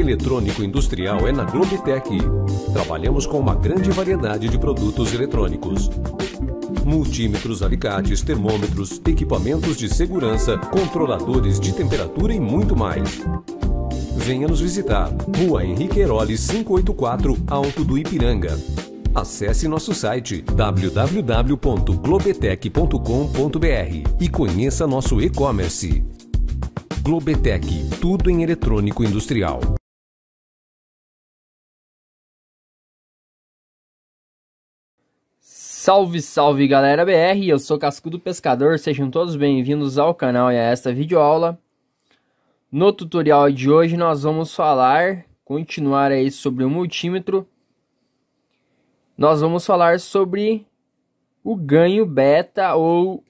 eletrônico industrial é na Globetech. Trabalhamos com uma grande variedade de produtos eletrônicos. Multímetros, alicates, termômetros, equipamentos de segurança, controladores de temperatura e muito mais. Venha nos visitar. Rua Henrique Heroles 584, Alto do Ipiranga. Acesse nosso site www.globetech.com.br e conheça nosso e-commerce. Globetech, tudo em eletrônico industrial. Salve, salve galera BR, eu sou Cascudo Pescador, sejam todos bem-vindos ao canal e a esta videoaula. No tutorial de hoje nós vamos continuar aí sobre o multímetro. Nós vamos falar sobre o ganho beta, ou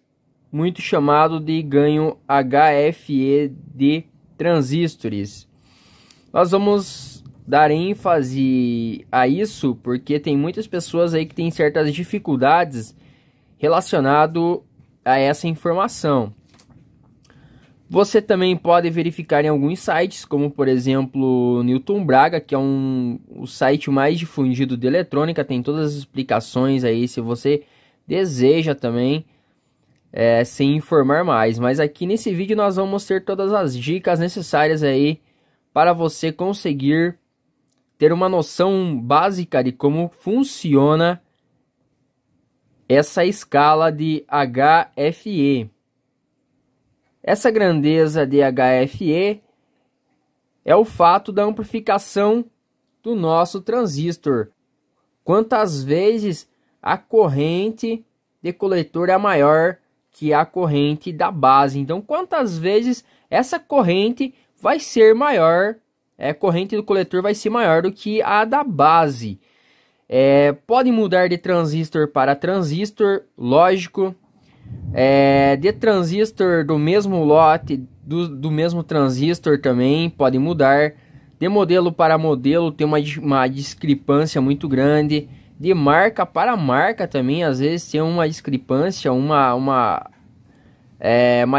muito chamado de ganho HFE de transistores. Nós vamos dar ênfase a isso porque tem muitas pessoas aí que têm certas dificuldades relacionado a essa informação. Você também pode verificar em alguns sites, como por exemplo Newton Braga, que é o site mais difundido de eletrônica, tem todas as explicações aí se você deseja também se informar mais. Mas aqui nesse vídeo nós vamos ter todas as dicas necessárias aí para você conseguir ter uma noção básica de como funciona essa escala de HFE. Essa grandeza de HFE é o fato da amplificação do nosso transistor. Quantas vezes a corrente de coletor é maior que a corrente da base. Então, quantas vezes essa corrente vai ser maior, a corrente do coletor vai ser maior do que a da base. Pode mudar de transistor para transistor, lógico. De transistor do mesmo lote, do mesmo transistor também pode mudar. De modelo para modelo tem uma discrepância muito grande. De marca para marca também às vezes tem uma discrepância, uma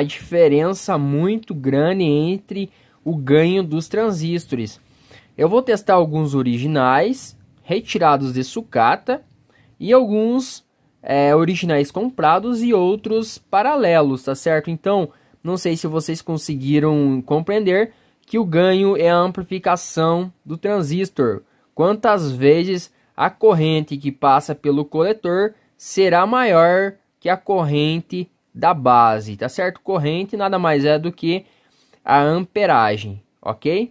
diferença muito grande entre o ganho dos transistores. Eu vou testar alguns originais retirados de sucata e alguns originais comprados e outros paralelos, tá certo? Então, não sei se vocês conseguiram compreender que o ganho é a amplificação do transistor. Quantas vezes a corrente que passa pelo coletor será maior que a corrente da base, tá certo? Corrente nada mais é do que a amperagem, ok?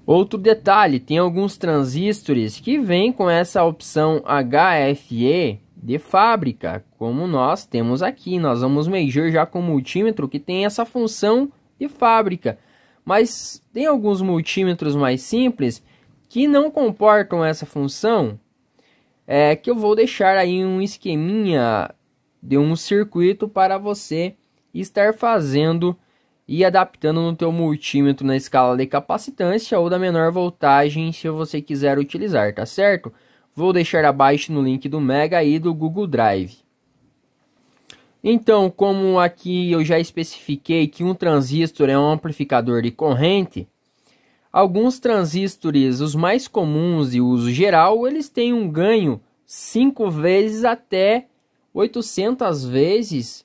Outro detalhe, tem alguns transistores que vêm com essa opção HFE de fábrica, como nós temos aqui. Nós vamos medir já com o multímetro que tem essa função de fábrica. Mas tem alguns multímetros mais simples que não comportam essa função, que eu vou deixar aí um esqueminha de um circuito para você estar fazendo e adaptando no teu multímetro na escala de capacitância ou da menor voltagem, se você quiser utilizar, tá certo? Vou deixar abaixo no link do Mega e do Google Drive. Então, como aqui eu já especifiquei que um transistor é um amplificador de corrente, alguns transistores, os mais comuns de uso geral, eles têm um ganho 5 vezes até 800 vezes,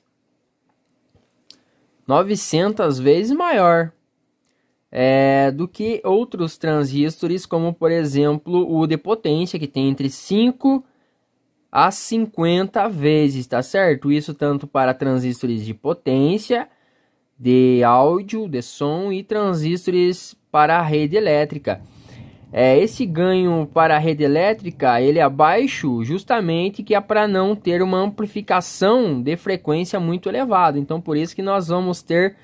900 vezes maior do que outros transistores, como por exemplo o de potência, que tem entre 5 a 50 vezes, tá certo? Isso tanto para transistores de potência, de áudio, de som e transistores para a rede elétrica. Esse ganho para a rede elétrica ele é baixo justamente que é para não ter uma amplificação de frequência muito elevada. Então por isso que nós vamos ter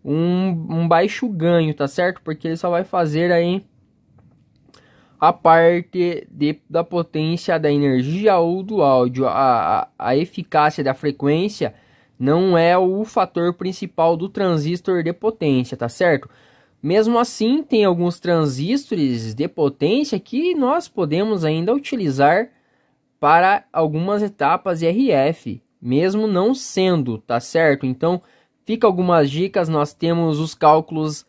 um baixo ganho, tá certo? Porque ele só vai fazer aí a parte da potência da energia ou do áudio. A eficácia da frequência não é o fator principal do transistor de potência, tá certo? Mesmo assim, tem alguns transistores de potência que nós podemos ainda utilizar para algumas etapas de RF, mesmo não sendo, tá certo? Então, fica algumas dicas, nós temos os cálculos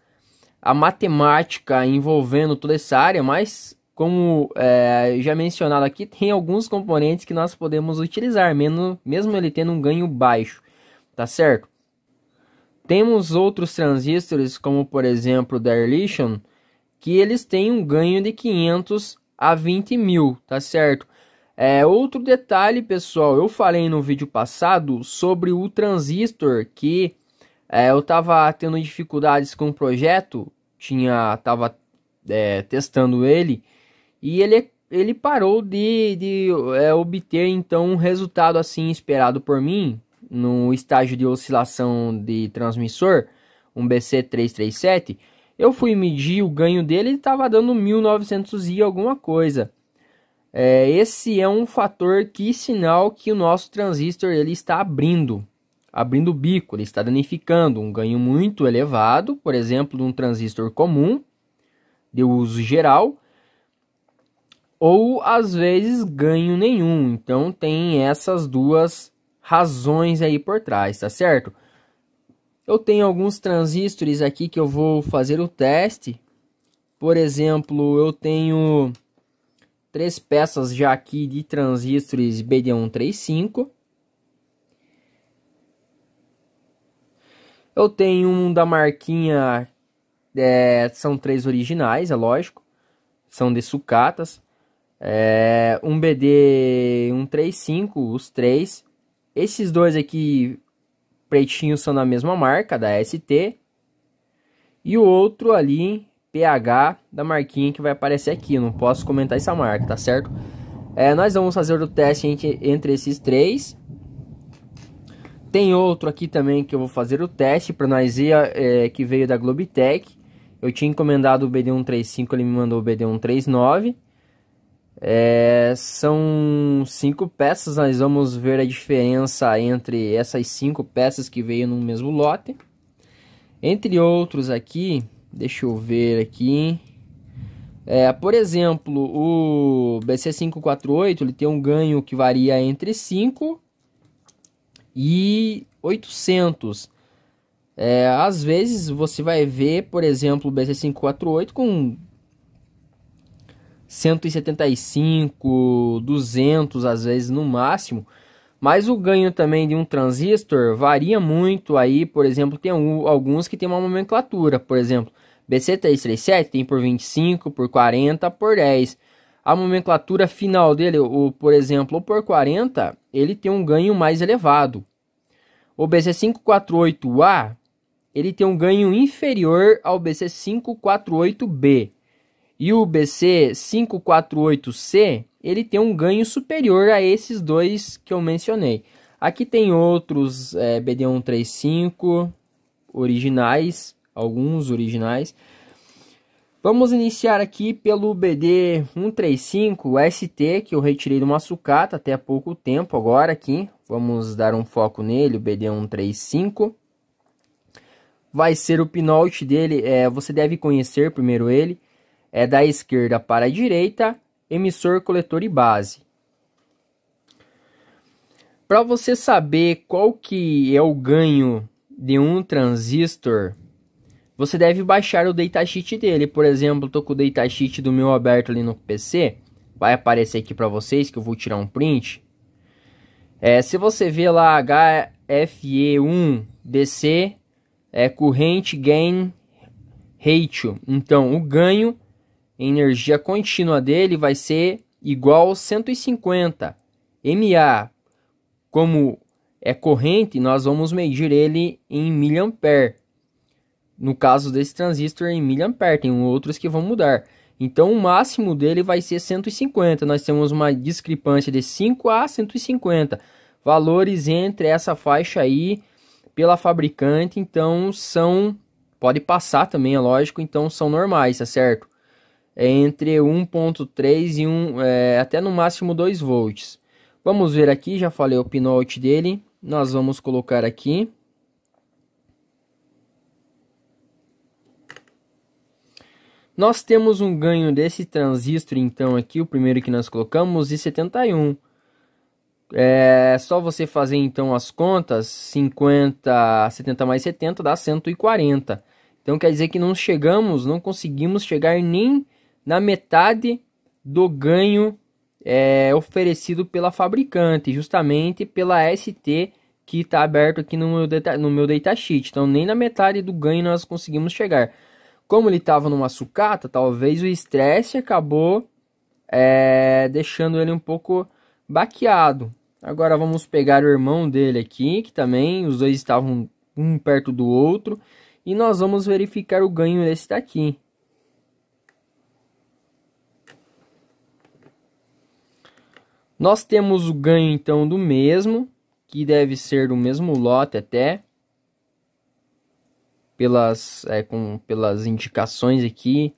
a matemática envolvendo toda essa área, mas como já mencionado aqui, tem alguns componentes que nós podemos utilizar, mesmo ele tendo um ganho baixo, tá certo? Temos outros transistores, como por exemplo o da Erlison, que eles têm um ganho de 500 a 20 mil, tá certo? Outro detalhe, pessoal, eu falei no vídeo passado sobre o transistor que eu estava tendo dificuldades com o projeto, estava testando ele, e ele parou de obter então um resultado assim esperado por mim no estágio de oscilação de transmissor, um BC337. Eu fui medir o ganho dele e estava dando 1900 e alguma coisa. Esse é um fator sinal que o nosso transistor ele está abrindo o bico, ele está danificando um ganho muito elevado, por exemplo, de um transistor comum de uso geral, ou às vezes ganho nenhum. Então tem essas duas razões aí por trás, tá certo? Eu tenho alguns transistores aqui que eu vou fazer o teste. Por exemplo, eu tenho 3 peças já aqui de transistores BD135. Eu tenho um da marquinha, são 3 originais, é lógico, são de sucatas. Um BD135, os 3. Esses dois aqui pretinhos são da mesma marca, da ST. E o outro ali, PH, da marquinha que vai aparecer aqui. Não posso comentar essa marca, tá certo? Nós vamos fazer o teste entre esses 3. Tem outro aqui também que eu vou fazer o teste para nós ver, que veio da Globitech. Eu tinha encomendado o BD135, ele me mandou o BD139. São 5 peças, nós vamos ver a diferença entre essas 5 peças que veio no mesmo lote. Entre outros aqui, deixa eu ver aqui. Por exemplo, o BC548 ele tem um ganho que varia entre 5 e 800. Às vezes você vai ver, por exemplo, o BC548 com 175, 200 às vezes no máximo, mas o ganho também de um transistor varia muito aí. Por exemplo, tem alguns que tem uma nomenclatura, por exemplo, BC337 tem por 25, por 40, por 10. A nomenclatura final dele, por exemplo, por 40, ele tem um ganho mais elevado. O BC548A, ele tem um ganho inferior ao BC548B. E o BC548C, ele tem um ganho superior a esses dois que eu mencionei. Aqui tem outros BD135 originais, alguns originais. Vamos iniciar aqui pelo BD135 ST, que eu retirei de uma sucata até há pouco tempo agora aqui. Vamos dar um foco nele, o BD135. Vai ser o pinout dele, você deve conhecer primeiro ele. Da esquerda para a direita, emissor, coletor e base. Para você saber qual que é o ganho de um transistor, você deve baixar o datasheet dele. Por exemplo, estou com o datasheet do meu aberto ali no PC. Vai aparecer aqui para vocês, que eu vou tirar um print. Se você ver lá HFE1DC, Current Gain Ratio. Então, o ganho energia contínua dele vai ser igual a 150 mA. Como é corrente, nós vamos medir ele em mA. No caso desse transistor em mA, tem outros que vão mudar. Então o máximo dele vai ser 150. Nós temos uma discrepância de 5 a 150. Valores entre essa faixa aí pela fabricante, então pode passar também, é lógico, então são normais, tá certo? Entre 1.3 e até no máximo 2 volts. Vamos ver aqui, já falei o pinout dele. Nós vamos colocar aqui. Nós temos um ganho desse transistor, então, aqui, o primeiro que nós colocamos, de 71. Só você fazer, então, as contas, 70 mais 70 dá 140. Então quer dizer que não conseguimos chegar nem na metade do ganho oferecido pela fabricante, justamente pela ST que está aberto aqui no meu datasheet. Então nem na metade do ganho nós conseguimos chegar. Como ele estava numa sucata, talvez o estresse acabou deixando ele um pouco baqueado. Agora vamos pegar o irmão dele aqui, que também os dois estavam um perto do outro, e nós vamos verificar o ganho desse daqui. Nós temos o ganho então do mesmo, que deve ser do mesmo lote até, pelas indicações aqui.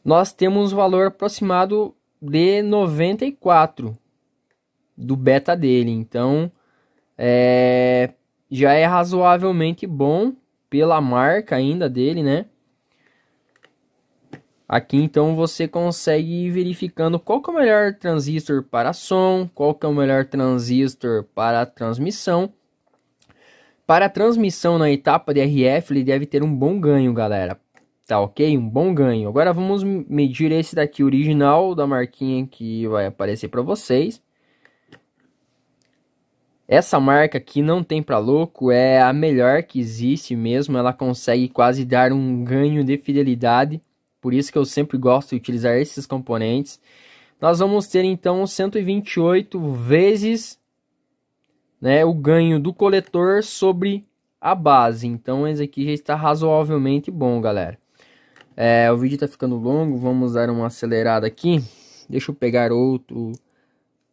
Nós temos o valor aproximado de 94 do beta dele, então já é razoavelmente bom pela marca ainda dele, né? Aqui então você consegue ir verificando qual que é o melhor transistor para som, qual que é o melhor transistor para transmissão. Para a transmissão na etapa de RF ele deve ter um bom ganho, galera. Tá ok? Um bom ganho. Agora vamos medir esse daqui original da marquinha que vai aparecer para vocês. Essa marca aqui não tem pra louco, é a melhor que existe mesmo. Ela consegue quase dar um ganho de fidelidade. Por isso que eu sempre gosto de utilizar esses componentes. Nós vamos ter então 128 vezes, né, o ganho do coletor sobre a base. Então esse aqui já está razoavelmente bom, galera. O vídeo está ficando longo, vamos dar uma acelerada aqui. Deixa eu pegar outro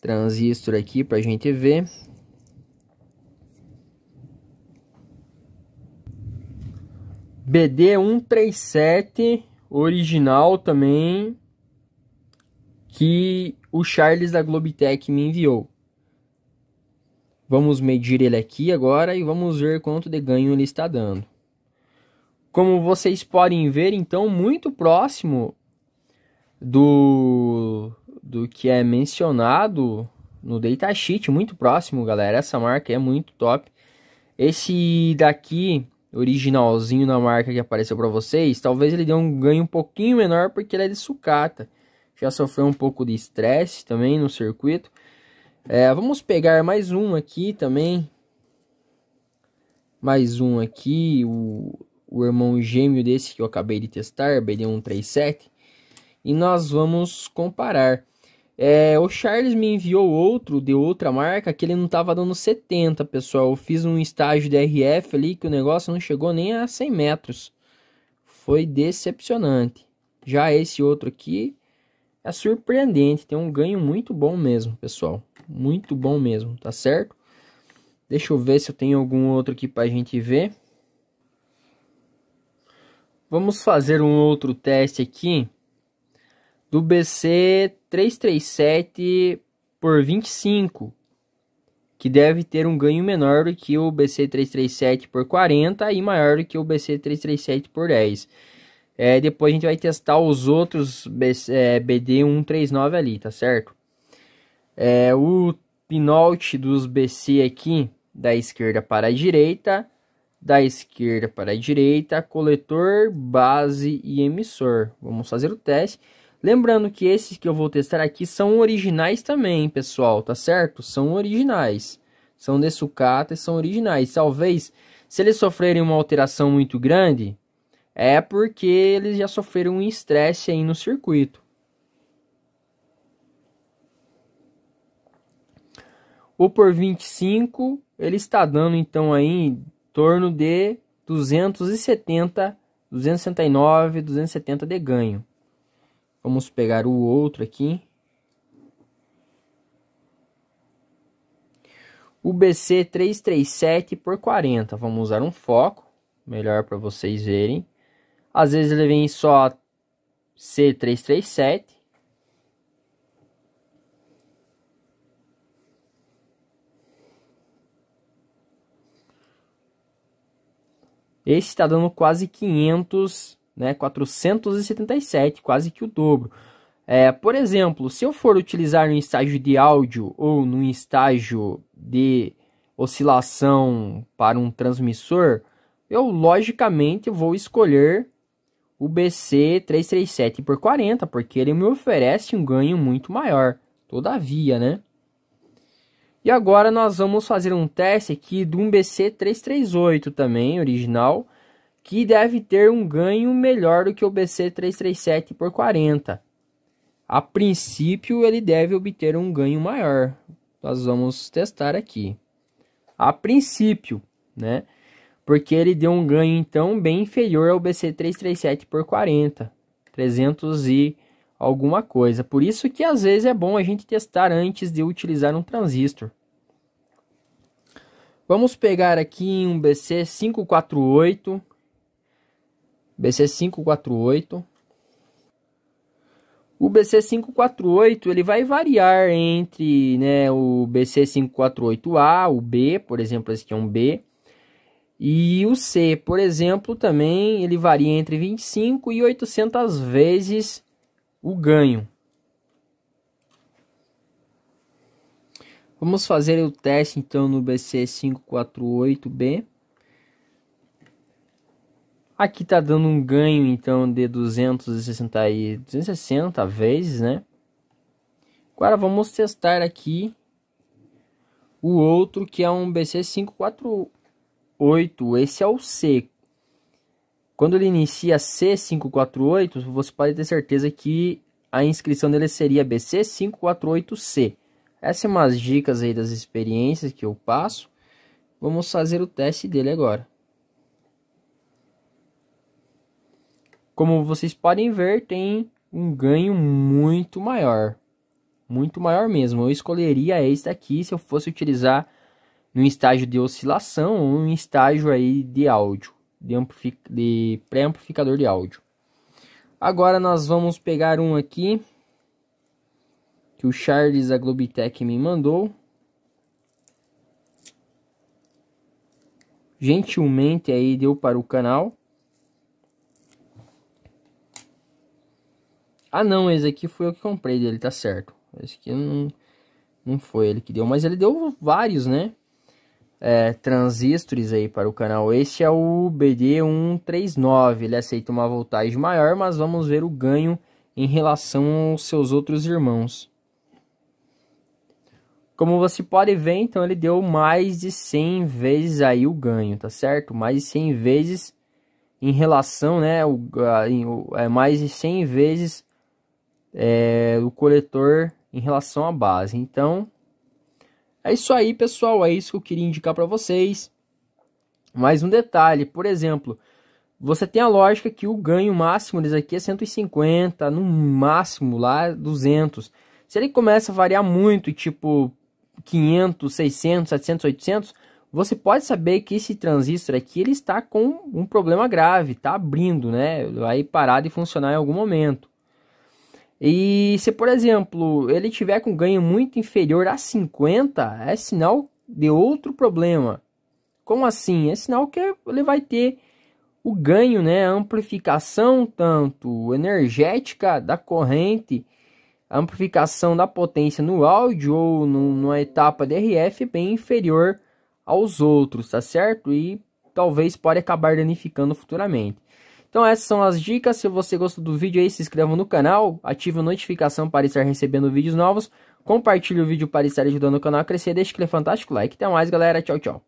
transistor aqui para a gente ver. BD137 original também, que o Charles da Globitech me enviou. Vamos medir ele aqui agora e vamos ver quanto de ganho ele está dando. Como vocês podem ver, então, muito próximo do que é mencionado no datasheet, muito próximo, galera. Essa marca é muito top. Esse daqui, originalzinho na marca que apareceu para vocês, talvez ele dê um ganho um pouquinho menor porque ele é de sucata. Já sofreu um pouco de estresse também no circuito. Vamos pegar mais um aqui também. Mais um aqui, o irmão gêmeo desse que eu acabei de testar, BD137. E nós vamos comparar. O Charles me enviou outro de outra marca que ele não estava dando 70, pessoal. Eu fiz um estágio de RF ali que o negócio não chegou nem a 100 metros. Foi decepcionante. Já esse outro aqui é surpreendente. Tem um ganho muito bom mesmo, pessoal. Muito bom mesmo, tá certo? Deixa eu ver se eu tenho algum outro aqui pra gente ver. Vamos fazer um outro teste aqui do BC337 por 25, que deve ter um ganho menor do que o BC337 por 40 e maior do que o BC337 por 10. Depois a gente vai testar os outros BD139 ali, tá certo? O pinout dos BC aqui, da esquerda para a direita, coletor, base e emissor. Vamos fazer o teste. Lembrando que esses que eu vou testar aqui são originais também, pessoal, tá certo? São originais. São de sucata e são originais. Talvez, se eles sofrerem uma alteração muito grande, é porque eles já sofreram um estresse aí no circuito. O por 25, ele está dando então aí em torno de 270, 269, 270 de ganho. Vamos pegar o outro aqui. O BC337 por 40. Vamos usar um foco, melhor para vocês verem. Às vezes ele vem só C337. Esse está dando quase 500, né, 477, quase que o dobro. Por exemplo, se eu for utilizar no estágio de áudio ou no estágio de oscilação para um transmissor, eu logicamente vou escolher o BC 337 por 40, porque ele me oferece um ganho muito maior, todavia, né? E agora nós vamos fazer um teste aqui de um BC 338 também, original, que deve ter um ganho melhor do que o BC 337 por 40. A princípio ele deve obter um ganho maior. Nós vamos testar aqui. A princípio, né? Porque ele deu um ganho então bem inferior ao BC 337 por 40. 300 e alguma coisa. Por isso que às vezes é bom a gente testar antes de utilizar um transistor. Vamos pegar aqui um BC 548. BC 548. O BC 548 ele vai variar entre, né, o BC 548A, o B, por exemplo, esse aqui é um B, e o C, por exemplo, também ele varia entre 25 e 800 vezes o ganho. Vamos fazer o teste então no BC 548B. Aqui tá dando um ganho então de 260 vezes, né? Agora vamos testar aqui o outro que é um BC 548. Esse é o C. Quando ele inicia C548, você pode ter certeza que a inscrição dele seria BC 548C. Essas são umas dicas aí das experiências que eu passo. Vamos fazer o teste dele agora. Como vocês podem ver, tem um ganho muito maior. Muito maior mesmo. Eu escolheria esse daqui se eu fosse utilizar no estágio de oscilação ou em estágio aí de áudio, de pré-amplificador de áudio. Agora nós vamos pegar um aqui que o Charles da Globitech me mandou. Gentilmente aí deu para o canal. Ah não, esse aqui foi eu que comprei dele, tá certo. Esse aqui não foi ele que deu, mas ele deu vários, né? Transistores aí para o canal. Esse é o BD139, ele aceita uma voltagem maior, mas vamos ver o ganho em relação aos seus outros irmãos. Como você pode ver, então ele deu mais de 100 vezes aí o ganho, tá certo? Mais de 100 vezes em relação, né? Mais de 100 vezes o coletor em relação à base. Então, é isso aí, pessoal. É isso que eu queria indicar para vocês. Mais um detalhe, por exemplo, você tem a lógica que o ganho máximo desse aqui é 150, no máximo lá 200. Se ele começa a variar muito, tipo 500, 600, 700, 800, você pode saber que esse transistor aqui ele está com um problema grave, está abrindo, né? Vai parar de funcionar em algum momento. E se, por exemplo, ele tiver com ganho muito inferior a 50, é sinal de outro problema. Como assim? É sinal que ele vai ter o ganho, né? A amplificação tanto energética da corrente, a amplificação da potência no áudio ou numa etapa DRF bem inferior aos outros, tá certo? E talvez pode acabar danificando futuramente. Então essas são as dicas. Se você gostou do vídeo aí, se inscreva no canal, ative a notificação para estar recebendo vídeos novos, compartilhe o vídeo para estar ajudando o canal a crescer, deixe aquele fantástico like. Até mais, galera. Tchau, tchau.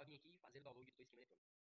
só vir aqui e fazer o download do teu esquema eletrônico.